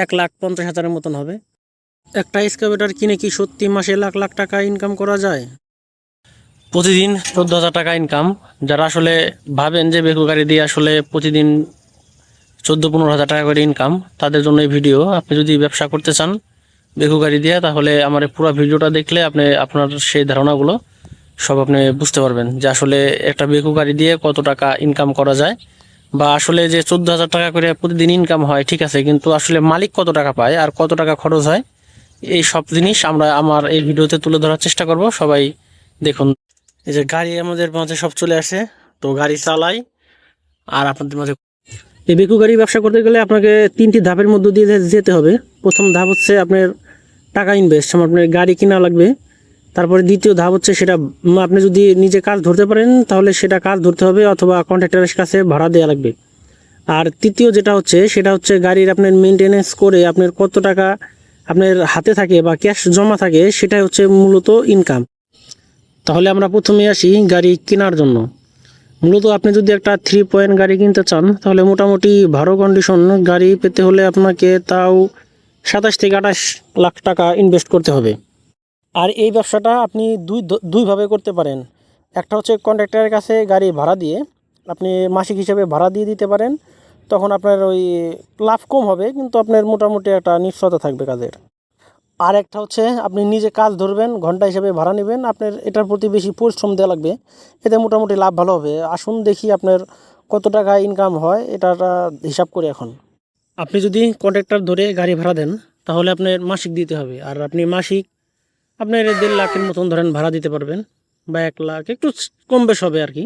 1,50,000-এর মতন হবে। একটা এক্সকাভেটর কিনে কি সত্যি মাসে লাখ লাখ টাকা ইনকাম করা যায়? প্রতিদিন 14,000 টাকা ইনকাম। যারা আসলে ভাবেন যে বেকু গাড়ি দিয়ে আসলে প্রতিদিন 14-15,000 টাকা করে ইনকাম, তাদের জন্য এই ভিডিও। আপনি যদি ব্যবসা করতে চান বেকু গাড়ি দিয়ে, তাহলে আমার এই পুরো ভিডিওটা দেখলে আপনি আপনার সেই ধারণাগুলো সব আপনি বুঝতে পারবেন যে আসলে একটা বেকু গাড়ি দিয়ে কত টাকা ইনকাম করা যায়, বা আসলে যে 14,000 টাকা করে প্রতিদিন ইনকাম হয় ঠিক আছে, কিন্তু আসলে মালিক কত টাকা পায় আর কত টাকা খরচ হয়, এই সব জিনিস আমরা আমার এই ভিডিওতে তুলে ধরার চেষ্টা করব। সবাই দেখুন। এই যে গাড়ি আমাদের মাঝে সব চলে আসে, তো গাড়ি চালাই আর আপনাদের মাঝে। এই বেকু গাড়ি ব্যবসা করতে গেলে আপনাকে 3টি ধাপের মধ্য দিয়ে যেতে হবে। প্রথম ধাপ হচ্ছে আপনার টাকা ইনভেস্ট, আপনার গাড়ি কিনা লাগবে। তারপরে দ্বিতীয় ধাপ হচ্ছে সেটা আপনি যদি নিজে কাজ ধরতে পারেন তাহলে সেটা কাজ ধরতে হবে, অথবা কন্ট্রাক্টরের কাছে ভাড়া দেওয়া লাগবে। আর তৃতীয় যেটা হচ্ছে সেটা হচ্ছে গাড়ির আপনার মেনটেনেন্স করে আপনার কত টাকা আপনার হাতে থাকে বা ক্যাশ জমা থাকে, সেটাই হচ্ছে মূলত ইনকাম। তাহলে আমরা প্রথমে আসি গাড়ি কেনার জন্য। মূলত আপনি যদি একটা 3 পয়েন্ট গাড়ি কিনতে চান, তাহলে মোটামুটি ভালো কন্ডিশন গাড়ি পেতে হলে আপনাকে তাও 27 থেকে 28 লাখ টাকা ইনভেস্ট করতে হবে। আর এই ব্যবসাটা আপনি দুইভাবে করতে পারেন। একটা হচ্ছে কন্ট্রাক্টরের কাছে গাড়ি ভাড়া দিয়ে আপনি মাসিক হিসেবে ভাড়া দিয়ে দিতে পারেন, তখন আপনার ওই লাভ কম হবে, কিন্তু আপনার মোটামুটি একটা নিশ্চয়তা থাকবে কাজের। আর একটা হচ্ছে আপনি নিজে কাজ ধরবেন, ঘন্টা হিসেবে ভাড়া নেবেন, আপনার এটার প্রতি বেশি পরিশ্রম দেওয়া লাগবে, এতে মোটামুটি লাভ ভালো হবে। আসুন দেখি আপনার কত টাকা ইনকাম হয়, এটা হিসাব করি এখন। আপনি যদি কন্ট্রাক্টর ধরে গাড়ি ভাড়া দেন তাহলে আপনার মাসিক দিতে হবে, আর আপনি মাসিক আপনার 1.5 লাখের মতন ধরেন ভাড়া দিতে পারবেন, বা 1 লাখ, একটু কম বেশ হবে আর কি।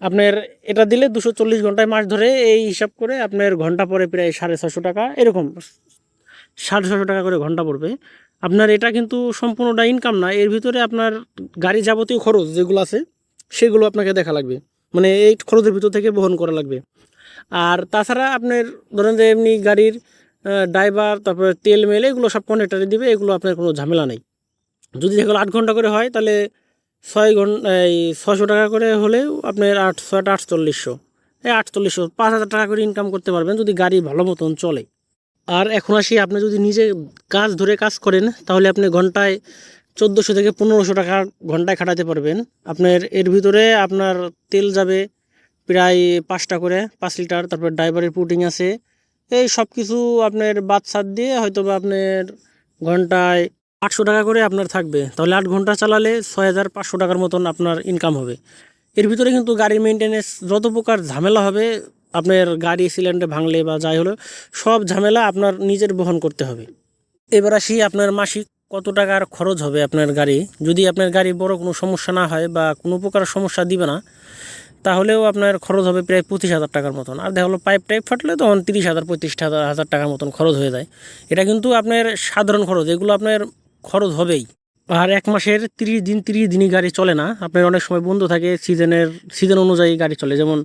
আপনার এটা দিলে 240 ঘন্টায় মাস ধরে এই হিসাব করে আপনার ঘন্টা পরে প্রায় 650 টাকা, এরকম 650 টাকা করে ঘন্টা পড়বে আপনার। এটা কিন্তু সম্পূর্ণটা ইনকাম না, এর ভিতরে আপনার গাড়ি যাবতীয় খরচ যেগুলো আছে সেগুলো আপনাকে দেখা লাগবে, মানে এই খরচের ভিতর থেকে বহন করা লাগবে। আর তাছাড়া আপনার ধরেন যে এমনি গাড়ির ড্রাইভার, তারপরে তেল মেল, এগুলো সব কন্ট্রাক্টরে দিবে, এগুলো আপনার কোনো ঝামেলা নেই। যদি যেগুলো 8 ঘন্টা করে হয় তাহলে 6 ঘন্টা এই 600 টাকা করে হলেও আপনার 800-840, এই 4800 5,000 টাকা করে ইনকাম করতে পারবেন যদি গাড়ি ভালো মতন চলে। আর এখন আসি, আপনি যদি নিজে কাজ ধরে কাজ করেন তাহলে আপনি ঘন্টায় 1400 থেকে 1500 টাকা ঘন্টায় খাটাতে পারবেন। আপনার এর ভিতরে আপনার তেল যাবে প্রায় 5টা করে 5 লিটার, তারপর ড্রাইভারের পুটিং আছে, এই সব কিছু আপনার বাদ সাদ দিয়ে হয়তো বা আপনার ঘন্টায় 800 টাকা করে আপনার থাকবে। তাহলে 8 ঘন্টা চালালে 6500 টাকার মতন আপনার ইনকাম হবে। এর ভিতরে কিন্তু গাড়ির মেনটেনেন্স যত প্রকার ঝামেলা হবে, আপনার গাড়ি সিলিন্ডার ভাঙলে বা যাই হলো, সব ঝামেলা আপনার নিজের বহন করতে হবে। এবার আসি আপনার মাসিক কত টাকার খরচ হবে আপনার গাড়ি। যদি আপনার গাড়ি বড় কোনো সমস্যা না হয় বা কোনো প্রকার সমস্যা দিবে না, তাহলেও আপনার খরচ হবে প্রায় 25,000 টাকার মতন। আর দেখা হলো পাইপ টাইপ ফাটলে তখন 30,000 35,000 টাকার মতন খরচ হয়ে যায়। এটা কিন্তু আপনার সাধারণ খরচ, এগুলো আপনার খরচ হবেই। আর 1 মাসের 30 দিন 30 দিনই গাড়ি চলে না, আপনার অনেক সময় বন্ধ থাকে, সিজন অনুযায়ী গাড়ি চলে। যেমন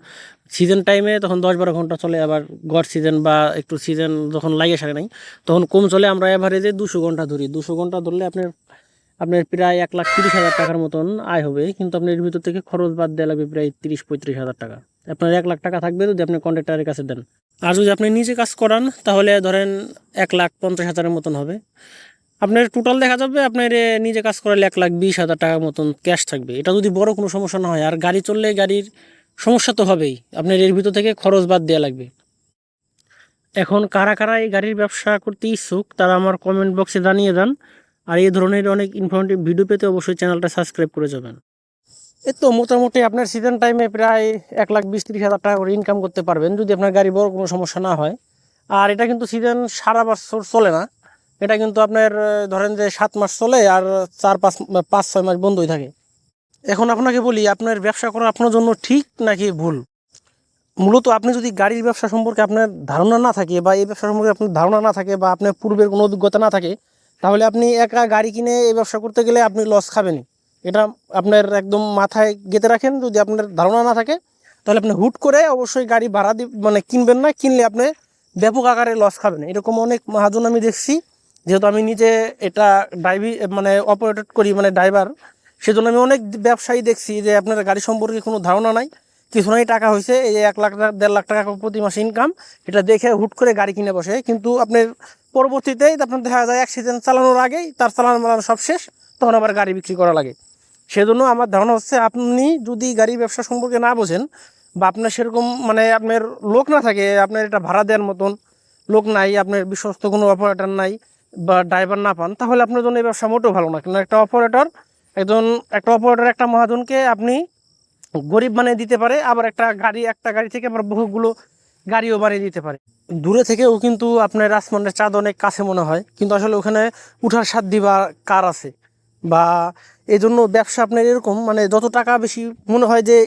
সিজন টাইমে তখন 10-12 ঘন্টা চলে, আবার গড় সিজন বা একটু সিজন যখন লাগে সারে নাই তখন কম চলে। আমরা এভারেজে 200 ঘন্টা ধরি, 200 ঘন্টা ধরলে আপনার আপনার প্রায় 1,30,000 টাকার মতন আয় হবে, কিন্তু আপনার এর ভিতর থেকে খরচ বাদ দেওয়া লাগবে প্রায় 30-35,000 টাকা। আপনার 1 লাখ টাকা থাকবে যদি আপনি কন্ট্রাক্টরের কাছে দেন। আর যদি আপনি নিজে কাজ করান তাহলে ধরেন 1,50,000-এর মতন হবে। আপনার টোটাল দেখা যাবে আপনার নিজে কাজ করালে 1,20,000 টাকার মতন ক্যাশ থাকবে। এটা যদি বড় কোনো সমস্যা না হয়। আর গাড়ি চললে গাড়ির সমস্যা তো হবেই, আপনার এর ভিতর থেকে খরচ বাদ দেওয়া লাগবে। এখন কারা কারা এই গাড়ির ব্যবসা করতে ইচ্ছুক তারা আমার কমেন্ট বক্সে জানিয়ে যান। আর এই ধরনের অনেক ইনফরমেটিভ ভিডিও পেতে অবশ্যই চ্যানেলটা সাবস্ক্রাইব করে যাবেন। এই তো মোটামুটি আপনার সিজন টাইমে প্রায় 1,20-30,000 টাকা করে ইনকাম করতে পারবেন যদি আপনার গাড়ি বড় কোনো সমস্যা না হয়। আর এটা কিন্তু সিজন সারা বছর চলে না, এটা কিন্তু আপনার ধরেন যে 7 মাস চলে আর 4-5-6 মাস বন্ধই থাকে। এখন আপনাকে বলি, আপনার ব্যবসা করা আপনার জন্য ঠিক নাকি ভুল। মূলত আপনি যদি গাড়ির ব্যবসা সম্পর্কে আপনার ধারণা না থাকে, বা এই ব্যবসা সম্পর্কে আপনার ধারণা না থাকে, বা আপনার পূর্বের কোনো অভিজ্ঞতা না থাকে, তাহলে আপনি একা গাড়ি কিনে এই ব্যবসা করতে গেলে আপনি লস খাবেনই। এটা আপনার একদম মাথায় গেঁথে রাখেন। যদি আপনার ধারণা না থাকে তাহলে আপনি হুট করে অবশ্যই গাড়ি ভাড়া মানে কিনবেন না, কিনলে আপনি ব্যাপক আকারে লস খাবেন। এরকম অনেক মহাজন আমি দেখছি, যেহেতু আমি নিজে এটা মানে অপারেট করি, মানে ড্রাইভার, সেজন্য আমি অনেক ব্যবসায়ী দেখছি যে আপনার গাড়ি সম্পর্কে কোনো ধারণা নাই, কিছু নাই, টাকা হয়েছে এই 1 লাখ 1.5 লাখ টাকা প্রতি মাসে ইনকাম, এটা দেখে হুট করে গাড়ি কিনে বসে, কিন্তু আপনার পরবর্তীতে আপনার দেখা যায় এক সিজন চালানোর আগেই তার চালানো সব শেষ, তখন আবার গাড়ি বিক্রি করা লাগে। সেজন্য আমার ধারণা হচ্ছে আপনি যদি গাড়ি ব্যবসা সম্পর্কে না বোঝেন বা আপনার সেরকম মানে আপনার লোক না থাকে, আপনার এটা ভাড়া দেওয়ার মতন লোক নাই, আপনার বিশ্বস্ত কোনো অপারেটর নাই বা ড্রাইভার না পান, তাহলে আপনার জন্য এই ব্যবসা মোটেও ভালো না। কারণ একটা অপারেটর একটা মহাজনকে আপনি গরিব বানিয়ে দিতে পারে, আবার একটা গাড়ি থেকে আবার বহুগুলো গাড়িও বানিয়ে দিতে পারে। দূরে থেকেও কিন্তু আপনার আসমানের চাঁদ অনেক কাছে মনে হয়, কিন্তু আসলে ওখানে উঠার সাধ্য বা কার আছে, বা এই জন্য ব্যবসা আপনার এরকম মানে যত টাকা বেশি মনে হয় যে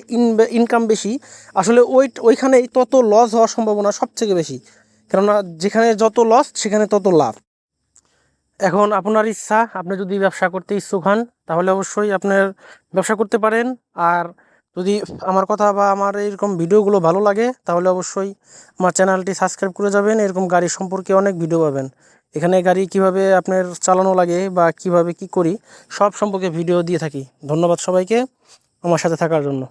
ইনকাম বেশি, আসলে ওইখানেই তত লস হওয়ার সম্ভাবনা সবথেকে বেশি। কেননা যেখানে যত লস সেখানে তত লাভ। এখন আপনার ইচ্ছা, আপনি যদি ব্যবসা করতে ইচ্ছুক হন তাহলে অবশ্যই আপনার ব্যবসা করতে পারেন। আর যদি আমার কথা বা আমার এরকম ভিডিওগুলো ভালো লাগে তাহলে অবশ্যই আমার চ্যানেলটি সাবস্ক্রাইব করে যাবেন। এরকম গাড়ি সম্পর্কে অনেক ভিডিও পাবেন। এখানে গাড়ি কিভাবে আপনার চালানো লাগে বা কিভাবে কি করি সব সম্পর্কে ভিডিও দিয়ে থাকি। ধন্যবাদ সবাইকে আমার সাথে থাকার জন্য।